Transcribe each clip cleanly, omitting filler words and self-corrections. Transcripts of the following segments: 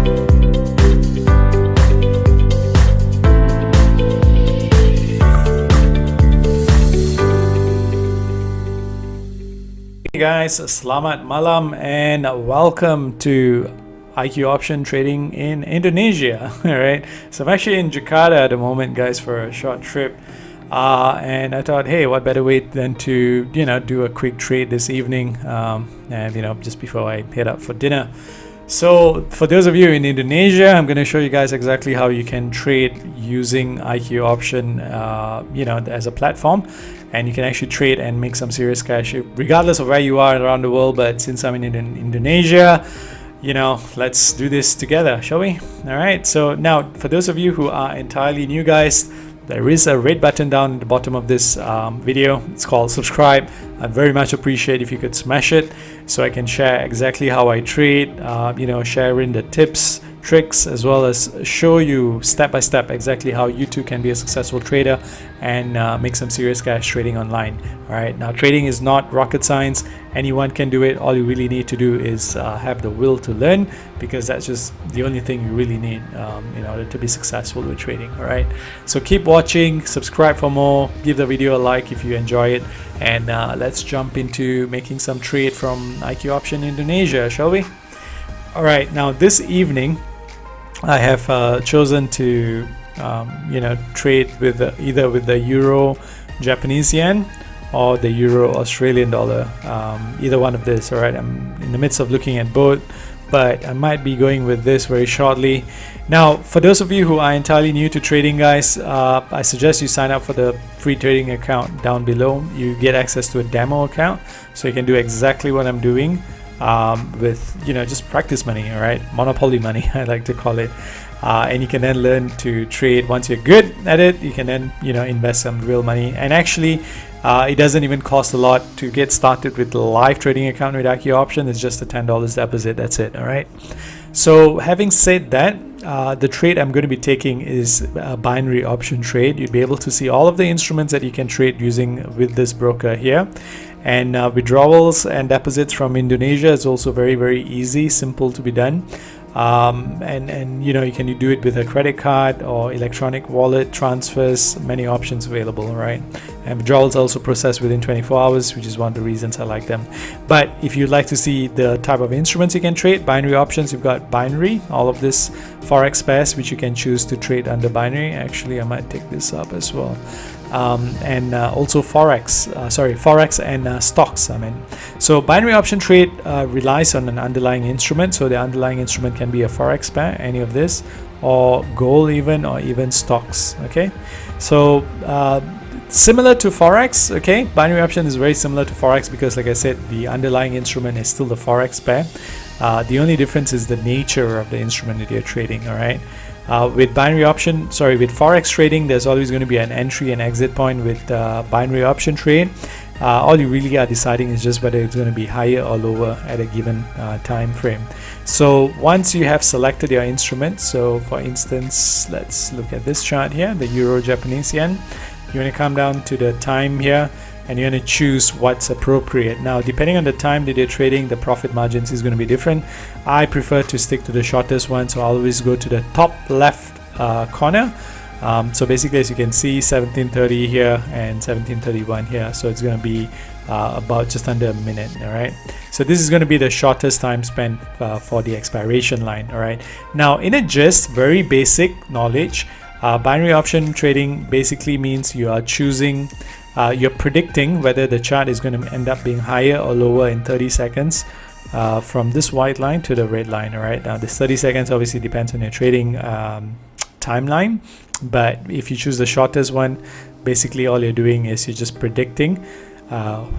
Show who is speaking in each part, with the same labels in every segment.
Speaker 1: Hey guys, selamat malam and welcome to IQ Option Trading in Indonesia. All right, so I'm actually in Jakarta at the moment, guys, for a short trip. And I thought, hey, what better way than to do a quick trade this evening, and just before I head up for dinner. So for those of you in Indonesia, I'm going to show you guys exactly how you can trade using IQ Option, as a platform, and you can actually trade and make some serious cash regardless of where you are around the world. But since I'm in Indonesia, let's do this together, shall we? All right. So now, for those of you who are entirely new, guys, there is a red button down at the bottom of this video. It's called subscribe. I'd very much appreciate if you could smash it so I can share exactly how I trade, sharing the tips, tricks, as well as show you step by step exactly how you too can be a successful trader and make some serious cash trading online. All right, now trading is not rocket science. Anyone can do it. All you really need to do is have the will to learn, because that's just the only thing you really need in order to be successful with trading. All right, so keep watching, subscribe for more, give the video a like if you enjoy it, and let's jump into making some trade from IQ Option Indonesia, shall we? All right, now this evening I have chosen to trade with either with the Euro Japanese yen or the Euro Australian dollar, either one of this. All right, I'm in the midst of looking at both, but I might be going with this very shortly. Now, for those of you who are entirely new to trading, guys, I suggest you sign up for the free trading account down below. You get access to a demo account, so you can do exactly what I'm doing with just practice money. All right, monopoly money, I like to call it. And you can then learn to trade. Once you're good at it, you can then invest some real money. And actually, it doesn't even cost a lot to get started with the live trading account with IQ Option. It's just a $10 deposit. That's it. All right. So having said that, the trade I'm going to be taking is a binary option trade. You'll be able to see all of the instruments that you can trade using with this broker here. And withdrawals and deposits from Indonesia is also very, very easy, simple to be done. And you can do it with a credit card or electronic wallet transfers. Many options available, right? And withdrawals also processed within 24 hours, which is one of the reasons I like them. But if you'd like to see the type of instruments you can trade, binary options, you've got binary, all of this forex pairs which you can choose to trade under binary. Actually, I might take this up as well. And also forex and stocks. So binary option trade relies on an underlying instrument. So the underlying instrument can be a forex pair, any of this, or gold even, or even stocks. Okay, so similar to forex. Okay, binary option is very similar to forex because, like I said, the underlying instrument is still the forex pair. The only difference is the nature of the instrument that you're trading. All right. With forex trading, there's always going to be an entry and exit point. With binary option trade, all you really are deciding is just whether it's going to be higher or lower at a given time frame. So once you have selected your instrument, so for instance, let's look at this chart here, the Euro Japanese yen. You want to come down to the time here, and you're going to choose what's appropriate. Now, depending on the time that you're trading, the profit margins is going to be different. I prefer to stick to the shortest one, so I'll always go to the top left corner. So basically, as you can see, 1730 here and 1731 here. So it's going to be about just under a minute. All right. So this is going to be the shortest time spent for the expiration line. All right. Now, in a gist, very basic knowledge, binary option trading basically means you are choosing. You're predicting whether the chart is going to end up being higher or lower in 30 seconds from this white line to the red line. All right. Now, this 30 seconds obviously depends on your trading timeline, but if you choose the shortest one, basically all you're doing is you're just predicting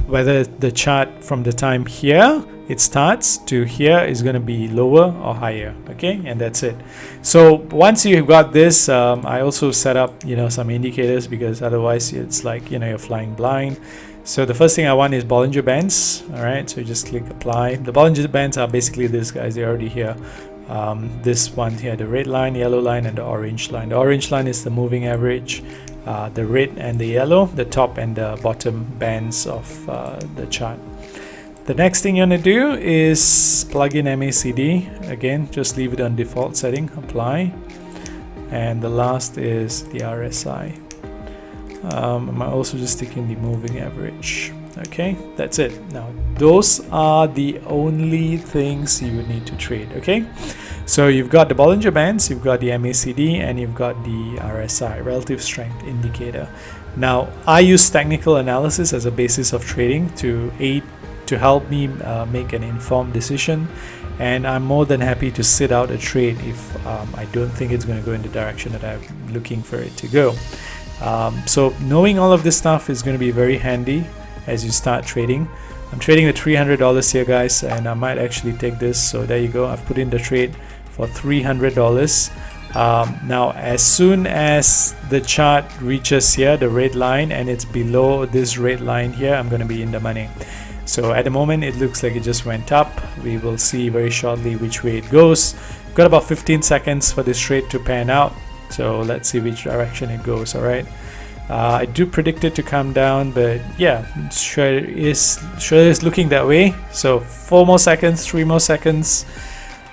Speaker 1: whether the chart from the time here it starts to here is going to be lower or higher. Okay, and that's it. So once you've got this, I also set up some indicators, because otherwise it's like you're flying blind. So the first thing I want is Bollinger Bands. All right, so you just click apply. The Bollinger Bands are basically this, guys. They're already here. This one here, the red line, yellow line, and the orange line. The orange line is the moving average. The red and the yellow, the top and the bottom bands of the chart. The next thing you want to do is plug in MACD. Again, just leave it on default setting, apply. And the last is the RSI. I might also just stick in the moving average. Okay, that's it. Now, those are the only things you would need to trade. Okay, so you've got the Bollinger Bands, you've got the MACD, and you've got the RSI, Relative Strength Indicator. Now, I use technical analysis as a basis of trading to help me make an informed decision, and I'm more than happy to sit out a trade if I don't think it's going to go in the direction that I'm looking for it to go. So knowing all of this stuff is going to be very handy as you start trading. I'm trading with $300 here, guys, and I might actually take this. So there you go, I've put in the trade for $300. Now as soon as the chart reaches here, the red line, and it's below this red line here, I'm going to be in the money. So at the moment it looks like it just went up. We will see very shortly which way it goes. We've got about 15 seconds for this trade to pan out, so let's see which direction it goes. All right, I do predict it to come down, but yeah, sure is looking that way. So 4 more seconds, 3 more seconds,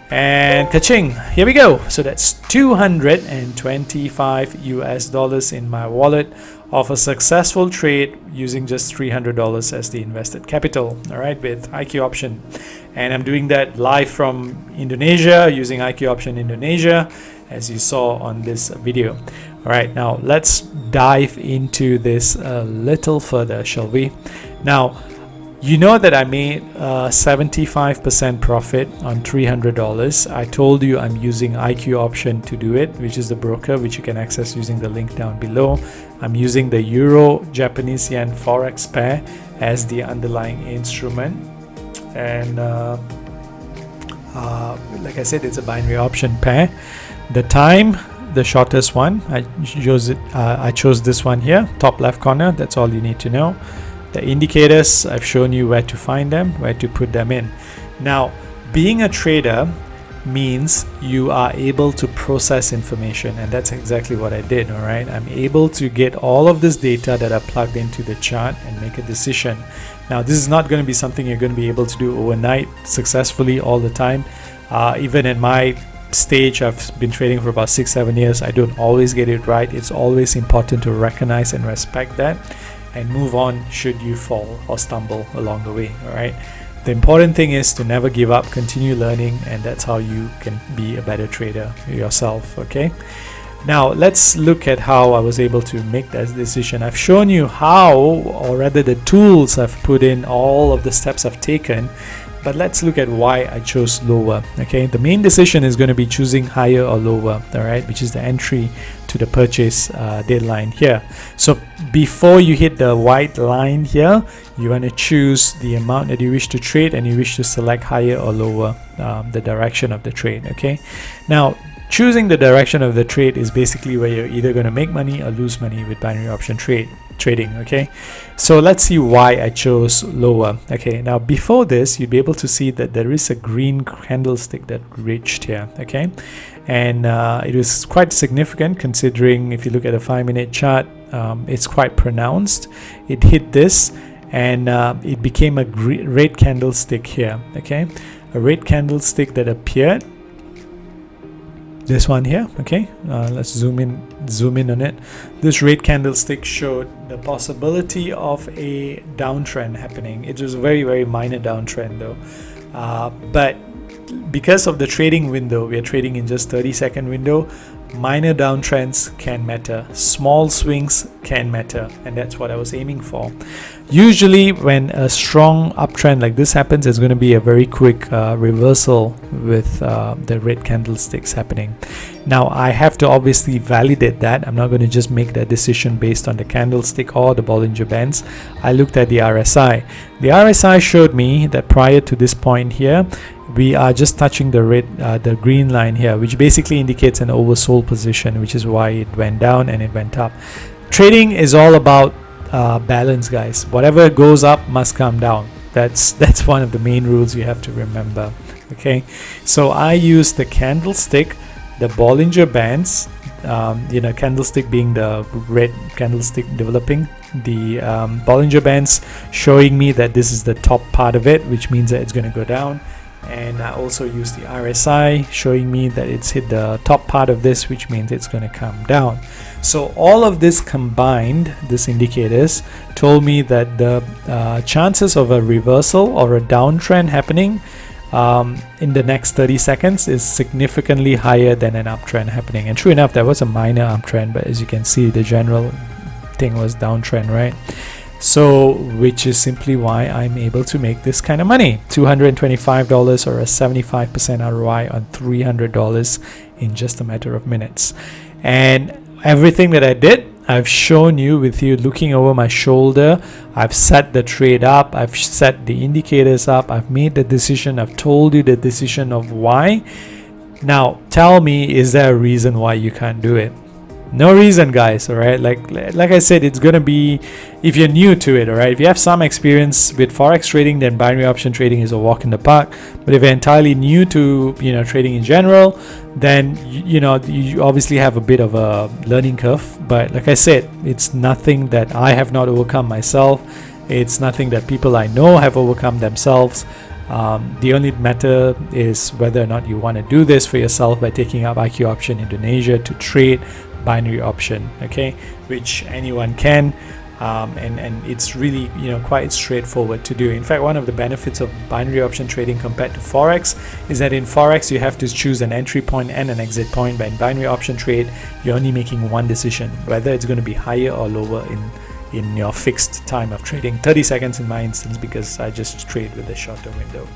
Speaker 1: and ka-ching, here we go. So that's $225 US in my wallet of a successful trade using just $300 as the invested capital, all right, with IQ Option. And I'm doing that live from Indonesia using IQ Option Indonesia, as you saw on this video. All right, now let's dive into this a little further, shall we? Now, you know that I made 75% profit on $300. I told you I'm using IQ Option to do it, which is the broker which you can access using the link down below. I'm using the Euro Japanese Yen Forex pair as the underlying instrument, and like I said, it's a binary option pair. The time, the shortest one, I chose this one here, top left corner. That's all you need to know. The indicators, I've shown you where to find them, where to put them in. Now, being a trader means you are able to process information, and that's exactly what I did. All right, I'm able to get all of this data that I plugged into the chart and make a decision. Now, this is not going to be something you're going to be able to do overnight successfully all the time. Even in my stage, I've been trading for about 6-7 years. I don't always get it right. It's always important to recognize and respect that and move on should you fall or stumble along the way. All right, the important thing is to never give up, continue learning, and that's how you can be a better trader yourself. Okay, now let's look at how I was able to make that decision. I've shown you how, or rather the tools I've put in, all of the steps I've taken, but let's look at why I chose lower. Okay, the main decision is going to be choosing higher or lower, all right, which is the entry to the purchase deadline here. So before you hit the white line here, you want to choose the amount that you wish to trade, and you wish to select higher or lower the direction of the trade. Okay, now choosing the direction of the trade is basically where you're either going to make money or lose money with binary option trading. Okay, so let's see why I chose lower. Okay, now before this, you'd be able to see that there is a green candlestick that reached here. Okay, and it was quite significant considering if you look at a 5-minute chart, it's quite pronounced. It hit this, and it became a red candlestick here. Okay, a red candlestick that appeared, this one here. Okay, let's zoom in on it. This red candlestick showed the possibility of a downtrend happening. It was a very minor downtrend though, but because of the trading window, we are trading in just 30-second window. Minor downtrends can matter, small swings can matter, and that's what I was aiming for. Usually when a strong uptrend like this happens, there's going to be a very quick reversal with the red candlesticks happening. Now I have to obviously validate that. I'm not going to just make that decision based on the candlestick or the Bollinger Bands. I looked at the RSI. The RSI showed me that prior to this point here, we are just touching the green line here, which basically indicates an oversold position, which is why it went down and it went up. Trading is all about balance, guys. Whatever goes up must come down. That's one of the main rules you have to remember. Okay, so I use the candlestick, the Bollinger Bands, candlestick being the red candlestick developing, the Bollinger Bands showing me that this is the top part of it, which means that it's going to go down. And I also use the RSI showing me that it's hit the top part of this, which means it's going to come down. So all of this combined, these indicators told me that the chances of a reversal or a downtrend happening in the next 30 seconds is significantly higher than an uptrend happening. And true enough, there was a minor uptrend, but as you can see, the general thing was downtrend, right? So, which is simply why I'm able to make this kind of money, $225 or a 75% ROI on $300 in just a matter of minutes. And everything that I did, I've shown you with you looking over my shoulder. I've set the trade up, I've set the indicators up, I've made the decision, I've told you the decision of why. Now tell me, is there a reason why you can't do it? No reason, guys. All right, like I said, it's gonna be, if you're new to it, all right, if you have some experience with forex trading, then binary option trading is a walk in the park. But if you're entirely new to trading in general, then you obviously have a bit of a learning curve. But like I said, it's nothing that I have not overcome myself. It's nothing that people I know have overcome themselves. The only matter is whether or not you want to do this for yourself by taking up IQ Option Indonesia to trade binary option, okay, which anyone can, and it's really quite straightforward to do. In fact, one of the benefits of binary option trading compared to forex is that in forex you have to choose an entry point and an exit point, but in binary option trade you're only making one decision, whether it's going to be higher or lower in your fixed time of trading, 30 seconds in my instance, because I just trade with a shorter window.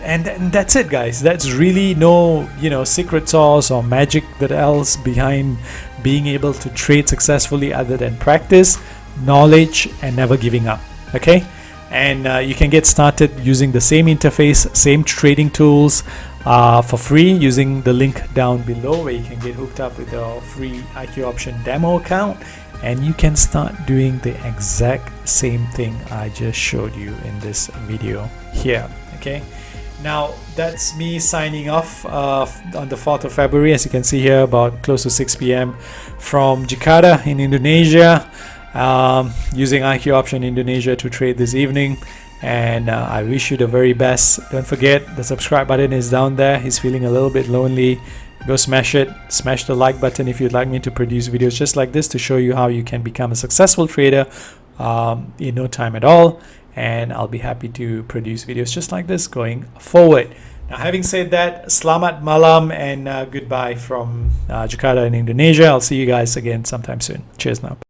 Speaker 1: And that's it, guys. That's really no secret sauce or magic that else behind being able to trade successfully other than practice, knowledge, and never giving up. Okay, and you can get started using the same interface, same trading tools for free using the link down below, where you can get hooked up with your free IQ Option demo account, and you can start doing the exact same thing I just showed you in this video here. Okay, now that's me signing off on the 4th of February, as you can see here, about close to 6 p.m. from Jakarta in Indonesia, using IQ Option Indonesia to trade this evening. And I wish you the very best. Don't forget, the subscribe button is down there. He's feeling a little bit lonely. Go smash it. Smash the like button if you'd like me to produce videos just like this to show you how you can become a successful trader in no time at all. And I'll be happy to produce videos just like this going forward. Now, having said that, selamat malam and goodbye from Jakarta in Indonesia. I'll see you guys again sometime soon. Cheers now.